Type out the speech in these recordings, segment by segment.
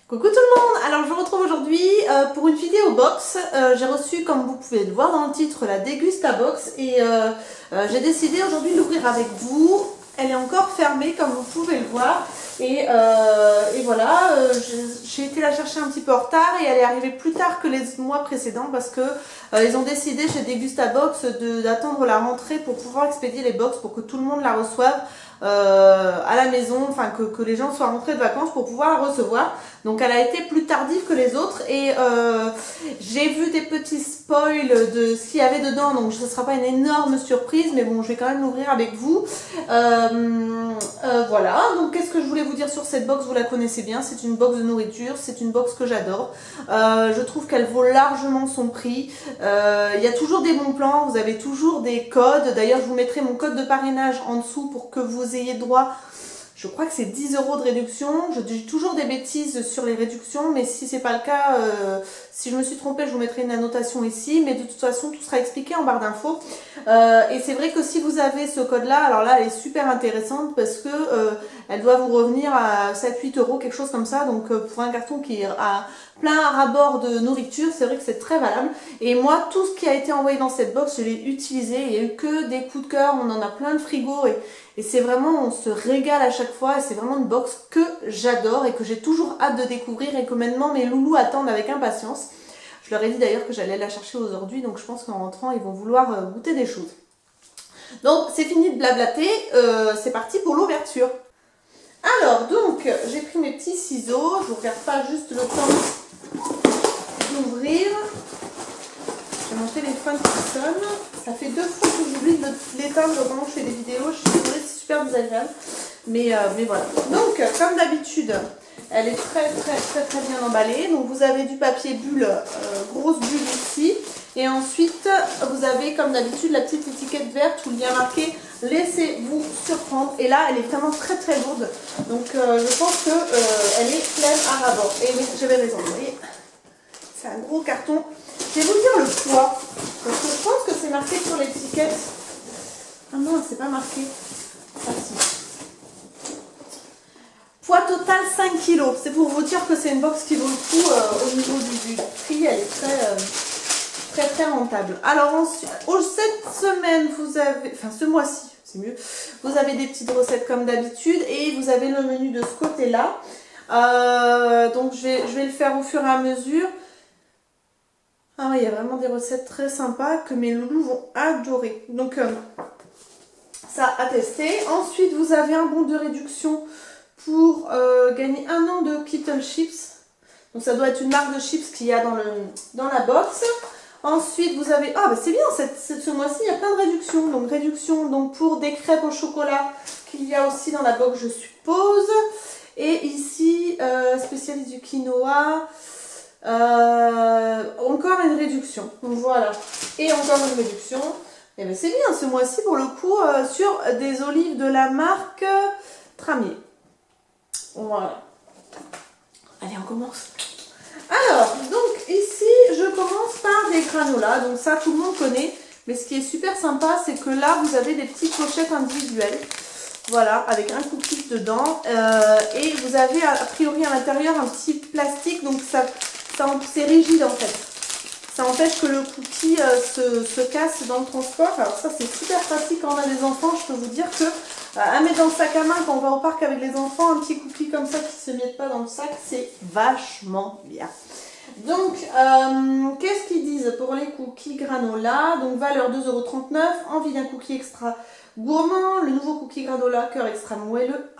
Coucou tout le monde. Alors je vous retrouve aujourd'hui pour une vidéo box. J'ai reçu, comme vous pouvez le voir dans le titre, la Dégusta Box et j'ai décidé aujourd'hui de l'ouvrir avec vous. Elle est encore fermée comme vous pouvez le voir et voilà, j'ai été la chercher un petit peu en retard et elle est arrivée plus tard que les mois précédents parce que ils ont décidé chez Dégusta Box d'attendre la rentrée pour pouvoir expédier les box pour que tout le monde la reçoive à la maison, enfin que les gens soient rentrés de vacances pour pouvoir la recevoir. Donc elle a été plus tardive que les autres et j'ai vu des petits spoils de ce qu'il y avait dedans, donc ce ne sera pas une énorme surprise, mais bon, je vais quand même l'ouvrir avec vous. Voilà, donc qu'est-ce que je voulais vous dire sur cette box? Vous la connaissez bien, c'est une box de nourriture, c'est une box que j'adore. Je trouve qu'elle vaut largement son prix. Il y a toujours des bons plans, vous avez toujours des codes. D'ailleurs, je vous mettrai mon code de parrainage en dessous pour que vous ayez droit. Je crois que c'est 10 € de réduction. Je dis toujours des bêtises sur les réductions, mais si c'est pas le cas, si je me suis trompée, je vous mettrai une annotation ici. Mais de toute façon, tout sera expliqué en barre d'infos. Et c'est vrai que si vous avez ce code-là, alors là, elle est super intéressante parce que elle doit vous revenir à 7-8 € quelque chose comme ça. Donc pour un carton qui est à plein rabord de nourriture, c'est vrai que c'est très valable. Et moi, tout ce qui a été envoyé dans cette box, je l'ai utilisé. Il n'y a eu que des coups de cœur. On en a plein de frigos et c'est vraiment, on se régale à chaque fois et c'est vraiment une box que j'adore et que j'ai toujours hâte de découvrir et que maintenant mes loulous attendent avec impatience. Je leur ai dit d'ailleurs que j'allais la chercher aujourd'hui, donc je pense qu'en rentrant, ils vont vouloir goûter des choses. Donc c'est fini de blablater, c'est parti pour l'ouverture. Alors donc, j'ai pris mes petits ciseaux, je ne vous regarde pas juste le temps d'ouvrir. J'ai mon téléphone qui sonne. Ça fait 2 fois que j'oublie de l'éteindre quand je fais des vidéos. Je suis désolée, c'est super désagréable. Mais voilà. Donc, comme d'habitude, elle est très bien emballée. Donc, vous avez du papier bulle, grosse bulle ici. Et ensuite, vous avez, comme d'habitude, la petite étiquette verte où il y a marqué « Laissez-vous surprendre ». Et là, elle est vraiment très lourde. Donc, je pense qu'elle est pleine à ras-bord. Et oui, j'avais raison. Vous voyez, c'est un gros carton. Je vais vous dire le poids, parce que je pense que c'est marqué sur l'étiquette. Ah non, c'est pas marqué. Ah si. Poids total 5 kg. C'est pour vous dire que c'est une box qui vaut le coup au niveau du prix. Elle est très rentable. Alors ensuite, cette semaine, vous avez, enfin ce mois-ci, c'est mieux, vous avez des petites recettes comme d'habitude et vous avez le menu de ce côté-là. Donc je vais le faire au fur et à mesure. Ah oui, il y a vraiment des recettes très sympas que mes loulous vont adorer. Donc, ça à tester. Ensuite, vous avez un bon de réduction pour gagner 1 an de Kettle Chips. Donc, ça doit être une marque de chips qu'il y a dans la box. Ensuite, vous avez... Ah, bah c'est bien, ce mois-ci, il y a plein de réductions. Donc, réduction donc, pour des crêpes au chocolat qu'il y a aussi dans la box, je suppose. Et ici, spécialiste du quinoa... encore une réduction, donc voilà, et encore une réduction. Et bien c'est bien ce mois-ci pour le coup sur des olives de la marque Tramier. Voilà. Allez, on commence. Alors, donc ici je commence par des granolas, donc ça tout le monde connaît, mais ce qui est super sympa c'est que là vous avez des petites pochettes individuelles. Voilà, avec un cookie dedans et vous avez a priori à l'intérieur un petit plastique, donc c'est rigide en fait. Ça empêche que le cookie se casse dans le transport. Alors ça c'est super pratique quand on a des enfants. Je peux vous dire que à mettre dans le sac à main quand on va au parc avec les enfants, un petit cookie comme ça qui ne se mette pas dans le sac, c'est vachement bien. Donc qu'est-ce qu'ils disent pour les cookies granola? Donc valeur 2,39 €, envie d'un cookie extra gourmand, le nouveau cookie granola cœur extra moelleux.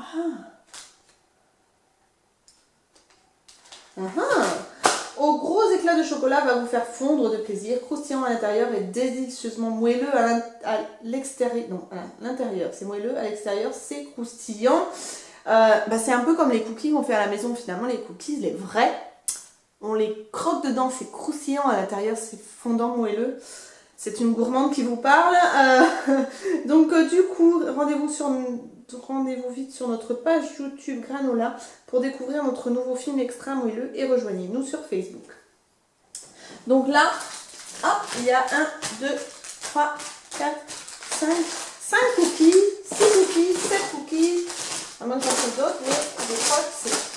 Au gros éclat de chocolat va vous faire fondre de plaisir, croustillant à l'intérieur et délicieusement moelleux à l'extérieur. Non, à l'intérieur c'est moelleux, à l'extérieur c'est croustillant. C'est un peu comme les cookies qu'on fait à la maison finalement, les cookies, les vrais. On les croque dedans, c'est croustillant, à l'intérieur c'est fondant, moelleux. C'est une gourmande qui vous parle. Donc du coup, rendez-vous vite sur notre page YouTube Granola pour découvrir notre nouveau film extra moelleux et rejoignez-nous sur Facebook. Donc là, hop, il y a 1, 2, 3, 4, 5 cookies, 6 cookies, 7 cookies. À moins que j'en trouve d'autres, mais je crois que c'est...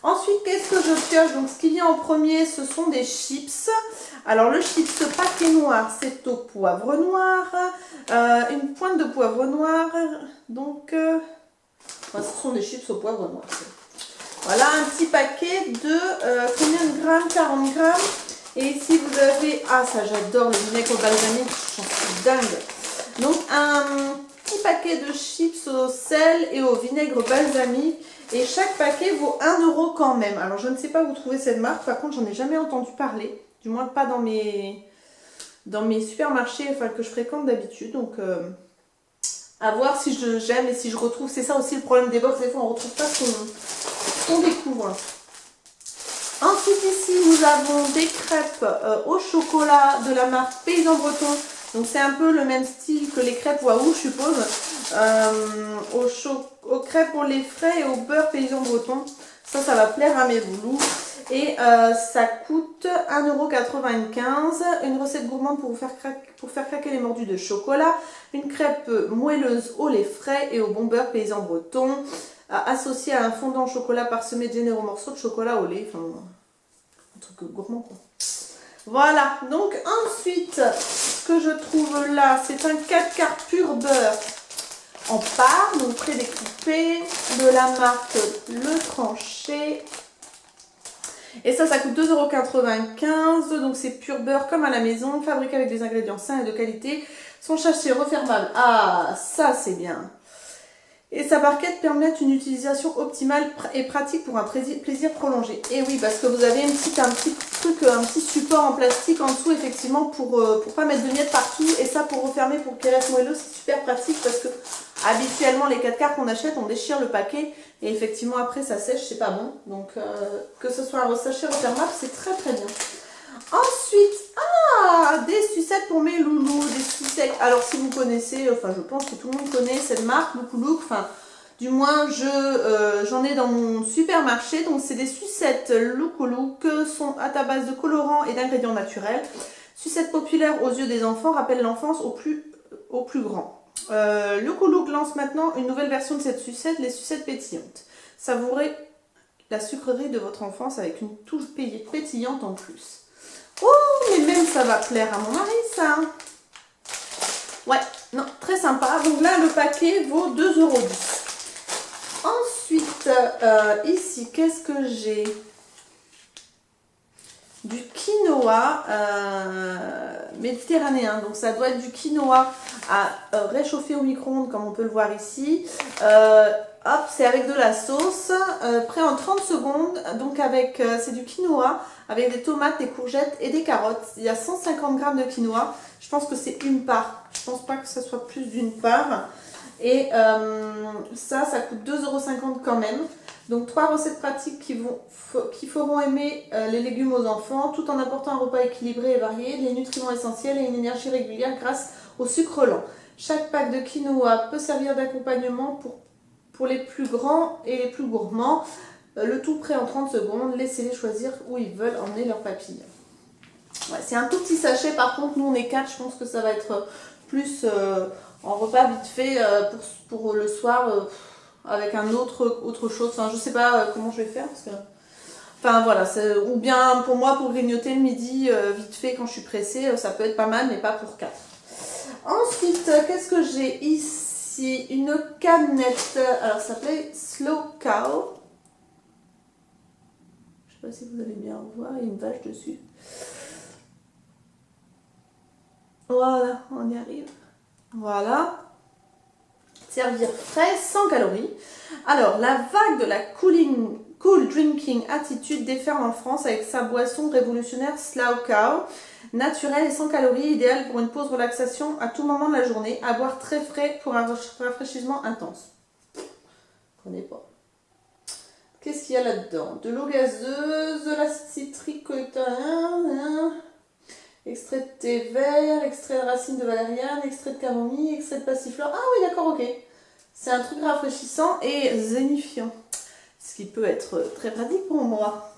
Ensuite, qu'est-ce que je pioche? Donc, ce qui vient en premier, ce sont des chips. Alors, le chips paquet noir, c'est au poivre noir. Une pointe de poivre noir. Donc, ce sont des chips au poivre noir. Voilà, un petit paquet de combien de grammes? 40 grammes. Et ici, vous avez... Ah, ça, j'adore le vinaigre balsamique. J'en suis dingue. Donc, un petit paquet de chips au sel et au vinaigre balsamique. Et chaque paquet vaut 1 € quand même. Alors, je ne sais pas où trouver cette marque. Par contre, j'en ai jamais entendu parler. Du moins, pas dans mes supermarchés que je fréquente d'habitude. Donc, à voir si j'aime et si je retrouve. C'est ça aussi le problème des box. Des fois, on ne retrouve pas ce qu'on découvre. Ensuite, ici, nous avons des crêpes au chocolat de la marque Paysan Breton. Donc, c'est un peu le même style que les crêpes Waouh, je suppose. Aux crêpes au lait frais et au beurre Paysan Breton. Ça va plaire à mes loulous. Et ça coûte 1,95 €. Une recette gourmande pour faire craquer les mordus de chocolat. Une crêpe moelleuse au lait frais et au bon beurre Paysan Breton. Associé à un fondant au chocolat parsemé de généreux morceaux de chocolat au lait. Enfin, un truc gourmand quoi. Voilà, donc ensuite, ce que je trouve là, c'est un 4 quarts pur beurre en part, donc prédécoupé, de la marque Le Tranché. Et ça coûte 2,95 €, donc c'est pur beurre comme à la maison, fabriqué avec des ingrédients sains et de qualité. Son sachet refermable, ah ça c'est bien. Et sa barquette permet une utilisation optimale et pratique pour un plaisir prolongé. Et oui, parce que vous avez un petit support en plastique en dessous, effectivement, pour pas mettre de miettes partout. Et ça, pour refermer, pour qu'il reste moelleux, c'est super pratique parce que habituellement, les 4 quarts qu'on achète, on déchire le paquet. Et effectivement, après, ça sèche, c'est pas bon. Donc, que ce soit un sachet refermable, c'est très très bien. Ensuite, des sucettes pour mes loulous, des sucettes. Alors si vous connaissez, enfin je pense que tout le monde connaît cette marque, Loukoulou, enfin du moins j'en ai dans mon supermarché. Donc c'est des sucettes Loukoulou que sont à base de colorants et d'ingrédients naturels. Sucettes populaires aux yeux des enfants, rappellent l'enfance au plus grand. Loukoulou lance maintenant une nouvelle version de cette sucette, les sucettes pétillantes. Savourez la sucrerie de votre enfance avec une touche pétillante en plus. Oh, mais même ça va plaire à mon mari, ça. Ouais, non, très sympa. Donc là, le paquet vaut 2,10 €. Ensuite, ici, qu'est-ce que j'ai? Du quinoa méditerranéen. Donc ça doit être du quinoa à réchauffer au micro-ondes, comme on peut le voir ici. Hop, c'est avec de la sauce, prêt en 30 secondes. Donc c'est du quinoa avec des tomates, des courgettes et des carottes. Il y a 150 grammes de quinoa. Je pense que c'est une part. Je pense pas que ce soit plus d'une part. Et ça coûte 2,50 € quand même. Donc 3 recettes pratiques qui feront aimer les légumes aux enfants, tout en apportant un repas équilibré et varié, des nutriments essentiels et une énergie régulière grâce au sucre lent. Chaque pack de quinoa peut servir d'accompagnement pour les plus grands et les plus gourmands. Le tout prêt en 30 secondes. Laissez-les choisir où ils veulent emmener leurs papilles. Ouais, c'est un tout petit sachet. Par contre, nous on est 4. Je pense que ça va être plus en repas vite fait pour le soir avec un autre chose. Enfin, je sais pas comment je vais faire. Parce que... Enfin voilà, ou bien pour moi, pour grignoter le midi vite fait quand je suis pressée, ça peut être pas mal, mais pas pour 4. Ensuite, qu'est-ce que j'ai ici? Une canette. Alors, ça s'appelait Slow Cow. Je sais pas si vous allez bien voir, il y a une vache dessus. Voilà, on y arrive. Voilà. Servir frais, sans calories. Alors, la vague de la cool drinking attitude déferle en France avec sa boisson révolutionnaire Slow Cow. Naturelle et sans calories, idéale pour une pause relaxation à tout moment de la journée. À boire très frais pour un rafraîchissement intense. Je ne connais pas. Qu'est-ce qu'il y a là-dedans? De l'eau gazeuse, de l'acide citrique, extrait de thé vert, extrait de racine de valériane, extrait de camomille, extrait de passiflore. Ah oui, d'accord, ok. C'est un truc rafraîchissant et zénifiant. Ce qui peut être très pratique pour moi.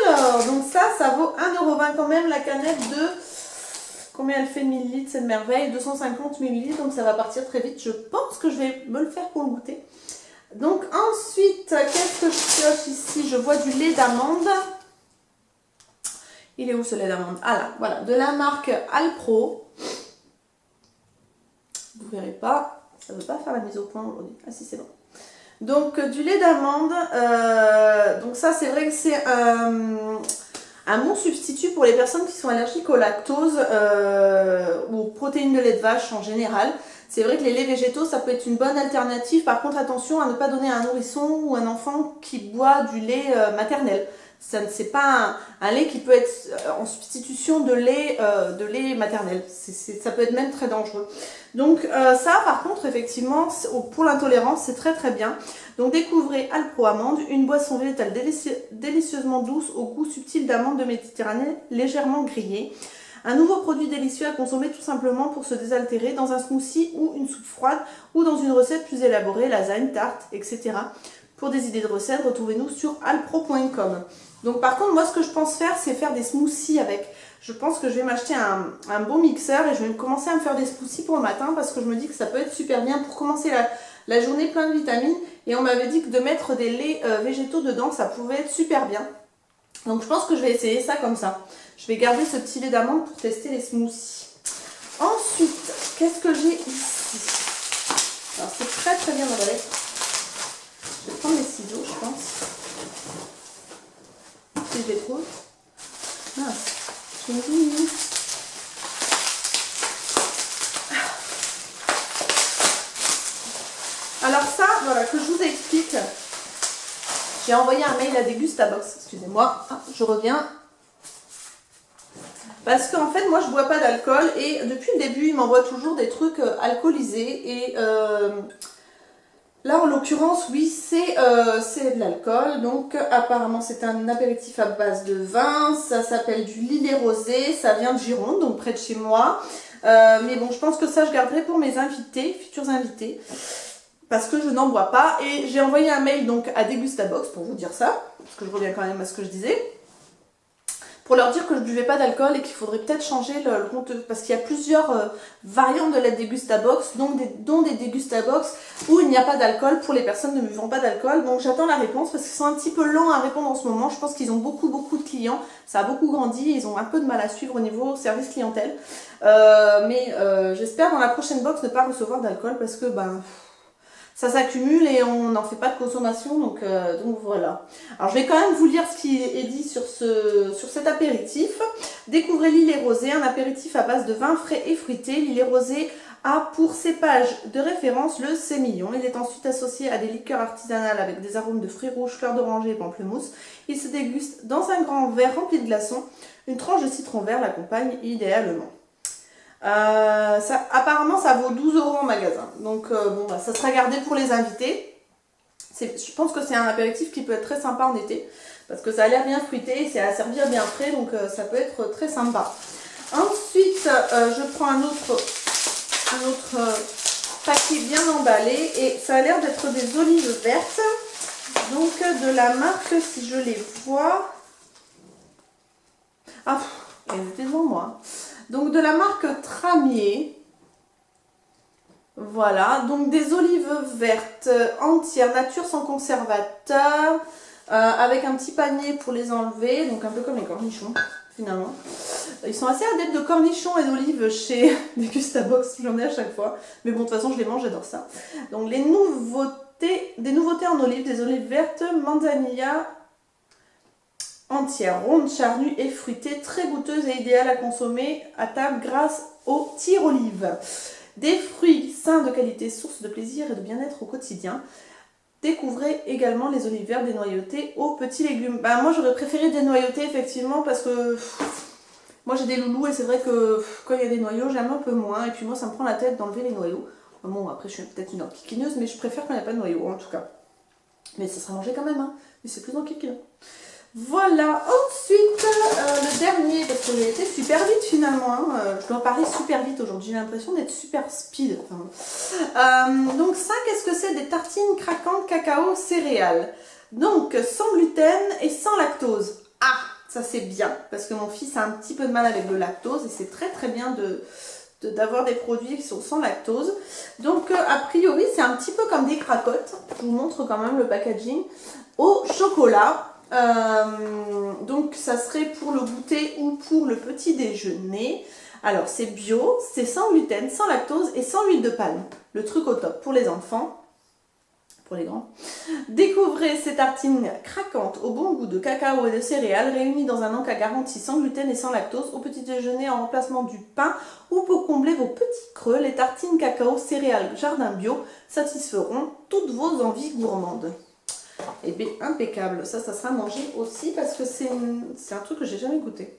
Alors, donc ça vaut 1,20 € quand même, la canette de... Combien elle fait de millilitres, cette merveille? 250 millilitres, donc ça va partir très vite. Je pense que je vais me le faire pour le goûter. Donc ensuite, qu'est-ce que je pioche ici? Je vois du lait d'amande. Il est où ce lait d'amande? Ah là, voilà, de la marque Alpro. Vous verrez pas, ça ne veut pas faire la mise au point aujourd'hui. Ah si, c'est bon. Donc du lait d'amande, donc ça c'est vrai que c'est un bon substitut pour les personnes qui sont allergiques au lactose ou aux protéines de lait de vache en général. C'est vrai que les laits végétaux, ça peut être une bonne alternative. Par contre, attention à ne pas donner à un nourrisson ou un enfant qui boit du lait maternel. C'est pas un lait qui peut être en substitution de lait maternel. Ça peut être même très dangereux. Donc ça, par contre, effectivement, pour l'intolérance, c'est très très bien. Donc découvrez Alpro Amande, une boisson végétale délicieusement douce au goût subtil d'amande de Méditerranée, légèrement grillée. Un nouveau produit délicieux à consommer tout simplement pour se désaltérer dans un smoothie ou une soupe froide ou dans une recette plus élaborée, lasagne, tarte, etc. Pour des idées de recettes, retrouvez-nous sur alpro.com. Donc par contre, moi ce que je pense faire, c'est faire des smoothies avec. Je pense que je vais m'acheter un bon mixeur et je vais commencer à me faire des smoothies pour le matin parce que je me dis que ça peut être super bien pour commencer la journée plein de vitamines. Et on m'avait dit que de mettre des laits végétaux dedans, ça pouvait être super bien. Donc je pense que je vais essayer ça comme ça. Je vais garder ce petit lait d'amande pour tester les smoothies. Ensuite, qu'est-ce que j'ai ici? Alors c'est très très bien emballé. Je vais prendre les ciseaux, je pense. Si je les trouve. Mince, je me dis. Alors ça, voilà, que je vous explique. J'ai envoyé un mail à Degustabox, excusez-moi. Ah, je reviens. Parce qu'en fait, moi, je bois pas d'alcool et depuis le début, ils m'envoient toujours des trucs alcoolisés. Et là, en l'occurrence, oui, c'est de l'alcool. Donc, apparemment, c'est un apéritif à base de vin. Ça s'appelle du Lillet Rosé. Ça vient de Gironde, donc près de chez moi. Mais bon, je pense que ça, je garderai pour mes invités, futurs invités. Parce que je n'en bois pas. Et j'ai envoyé un mail donc à Degustabox pour vous dire ça. Parce que je reviens quand même à ce que je disais. Pour leur dire que je ne buvais pas d'alcool et qu'il faudrait peut-être changer le compte. Parce qu'il y a plusieurs variantes de la Degustabox, dont des Degustabox où il n'y a pas d'alcool pour les personnes ne buvant pas d'alcool. Donc j'attends la réponse parce qu'ils sont un petit peu lents à répondre en ce moment. Je pense qu'ils ont beaucoup de clients. Ça a beaucoup grandi. Ils ont un peu de mal à suivre au niveau service clientèle. Mais j'espère dans la prochaine box ne pas recevoir d'alcool parce que ça s'accumule et on n'en fait pas de consommation, donc voilà. Alors je vais quand même vous lire ce qui est dit sur cet apéritif. Découvrez Lillet Rosé, un apéritif à base de vin frais et fruité. Lillet Rosé a pour cépage de référence le sémillon. Il est ensuite associé à des liqueurs artisanales avec des arômes de fruits rouges, fleurs d'oranger et pamplemousse. Il se déguste dans un grand verre rempli de glaçons. Une tranche de citron vert l'accompagne idéalement. Apparemment ça vaut 12 € en magasin, donc ça sera gardé pour les invités. Je pense que c'est un apéritif qui peut être très sympa en été parce que ça a l'air bien fruité, c'est à servir bien frais, donc ça peut être très sympa. Ensuite je prends un autre paquet bien emballé et ça a l'air d'être des olives vertes, donc de la marque, si je les vois, ah, elles étaient devant moi. Donc de la marque Tramier, voilà, donc des olives vertes entières, nature sans conservateur, avec un petit panier pour les enlever, donc un peu comme les cornichons finalement. Ils sont assez adeptes de cornichons et d'olives chez Degustabox, j'en ai à chaque fois, mais bon de toute façon je les mange, j'adore ça. Donc des nouveautés en olives, des olives vertes, manzanilla, entière, ronde, charnue et fruitée, très goûteuse et idéale à consommer à table grâce au tire-olive. Des fruits sains de qualité, source de plaisir et de bien-être au quotidien. Découvrez également les olives vertes dénoyautées aux petits légumes. Moi j'aurais préféré dénoyauter effectivement parce que moi j'ai des loulous et c'est vrai que quand il y a des noyaux j'aime un peu moins et puis moi ça me prend la tête d'enlever les noyaux. Bon après je suis peut-être une enquiquineuse mais je préfère quand il n'y a pas de noyaux en tout cas. Mais ça sera mangé quand même, hein. Mais c'est plus enquiquineux. Voilà, ensuite le dernier, parce que j'ai été super vite finalement, hein. Je dois parler super vite aujourd'hui, j'ai l'impression d'être super speed. Donc ça, qu'est-ce que c'est? Des tartines craquantes cacao céréales. Donc sans gluten et sans lactose. Ah, ça c'est bien, parce que mon fils a un petit peu de mal avec le lactose et c'est très très bien d'avoir des produits qui sont sans lactose. Donc a priori c'est un petit peu comme des cracottes. Je vous montre quand même le packaging au chocolat. Donc ça serait pour le goûter ou pour le petit déjeuner. Alors c'est bio, c'est sans gluten, sans lactose et sans huile de palme. Le truc au top pour les enfants, pour les grands. Découvrez ces tartines craquantes au bon goût de cacao et de céréales réunies dans un encas garanti sans gluten et sans lactose au petit déjeuner en remplacement du pain ou pour combler vos petits creux. Les tartines cacao céréales jardin bio satisferont toutes vos envies gourmandes. Et bien impeccable, ça sera mangé aussi parce que c'est un truc que j'ai jamais goûté.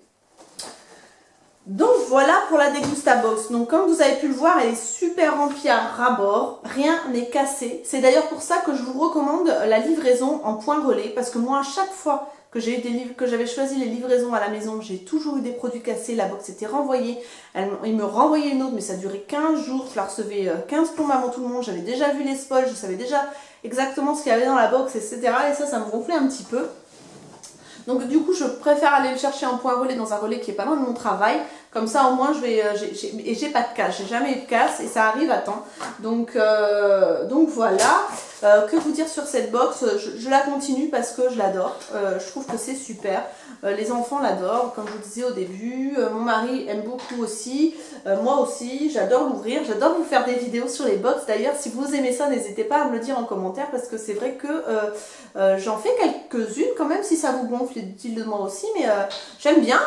Donc voilà pour la Degustabox. Donc comme vous avez pu le voir, elle est super remplie à ras-bord, rien n'est cassé. C'est d'ailleurs pour ça que je vous recommande la livraison en point relais, parce que moi à chaque fois que j'ai eu des livres, que j'avais choisi les livraisons à la maison, j'ai toujours eu des produits cassés, la box était renvoyée, ils me renvoyaient une autre, mais ça durait 15 jours, je la recevais 15 plombs avant tout le monde, j'avais déjà vu les spoils, je savais déjà exactement ce qu'il y avait dans la box, etc. Et ça me gonflait un petit peu. Donc du coup je préfère aller le chercher en point relais dans un relais qui est pas loin de mon travail. Comme ça au moins j'ai pas de casse, j'ai jamais eu de casse et ça arrive à temps. Donc voilà. Que vous dire sur cette box, je la continue parce que je l'adore. Je trouve que c'est super. Les enfants l'adorent, comme je vous disais au début. Mon mari aime beaucoup aussi. Moi aussi, j'adore l'ouvrir. J'adore vous faire des vidéos sur les box. D'ailleurs, si vous aimez ça, n'hésitez pas à me le dire en commentaire parce que c'est vrai que j'en fais quelques-unes quand même si ça vous gonfle, dites-le moi aussi. Mais j'aime bien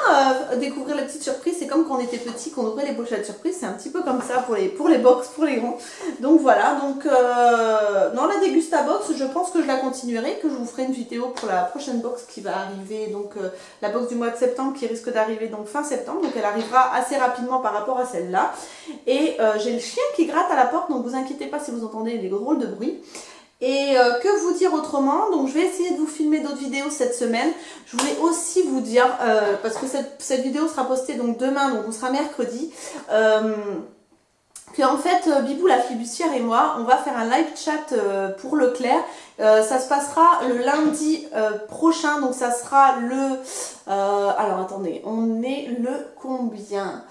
découvrir les petites surprises. C'est comme quand on était petit, qu'on ouvrait les pochettes surprises. C'est un petit peu comme ça pour les box, pour les grands. Donc voilà. Donc dans la Degustabox, je pense que je la continuerai, que je vous ferai une vidéo pour la prochaine box qui va arriver, donc la box du mois de septembre qui risque d'arriver donc fin septembre, donc elle arrivera assez rapidement par rapport à celle-là. Et j'ai le chien qui gratte à la porte, donc vous inquiétez pas si vous entendez des drôles de bruit. Et que vous dire autrement, donc je vais essayer de vous filmer d'autres vidéos cette semaine. Je voulais aussi vous dire, parce que cette vidéo sera postée donc demain, donc on sera mercredi, que en fait Bibou la flibustière et moi on va faire un live chat pour Leclerc. Ça se passera le lundi prochain, donc ça sera le alors attendez, on est le combien?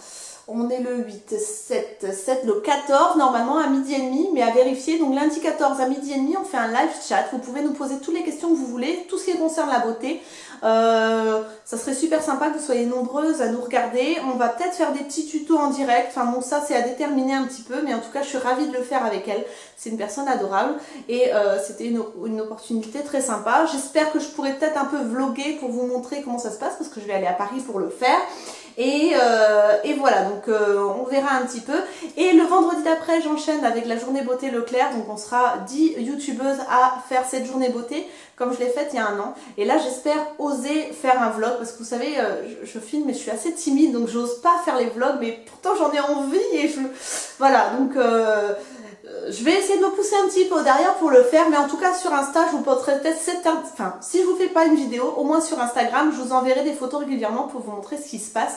On est le 8, 7, le 14 normalement à 12h30, mais à vérifier. Donc lundi 14 à 12h30 on fait un live chat, vous pouvez nous poser toutes les questions que vous voulez, tout ce qui concerne la beauté. Ça serait super sympa que vous soyez nombreuses à nous regarder. On va peut-être faire des petits tutos en direct, enfin bon ça c'est à déterminer un petit peu, mais en tout cas je suis ravie de le faire avec elle. C'est une personne adorable et c'était une opportunité très sympa. J'espère que je pourrai peut-être un peu vlogger pour vous montrer comment ça se passe parce que je vais aller à Paris pour le faire. Et voilà, donc on verra un petit peu. Et le vendredi d'après, j'enchaîne avec la journée beauté Leclerc. Donc on sera 10 youtubeuses à faire cette journée beauté comme je l'ai faite il y a un an. Et là, j'espère oser faire un vlog parce que vous savez, je filme mais je suis assez timide donc j'ose pas faire les vlogs. Mais pourtant, j'en ai envie et voilà, donc je vais essayer de me pousser un petit peu derrière pour le faire, mais en tout cas sur Insta, je vous posterai peut-être enfin, si je vous fais pas une vidéo, au moins sur Instagram, je vous enverrai des photos régulièrement pour vous montrer ce qui se passe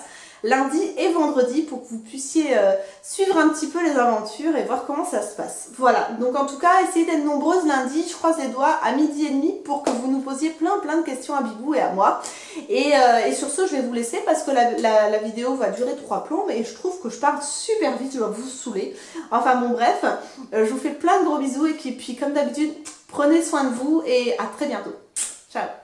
lundi et vendredi pour que vous puissiez suivre un petit peu les aventures et voir comment ça se passe. Voilà, donc en tout cas, essayez d'être nombreuses lundi, je croise les doigts à 12h30 pour que vous nous posiez plein de questions à Bibou et à moi. Et sur ce, je vais vous laisser parce que la vidéo va durer 3 plombes et je trouve que je parle super vite, je dois vous saouler. Enfin bon bref, je vous fais plein de gros bisous et puis comme d'habitude, prenez soin de vous et à très bientôt. Ciao.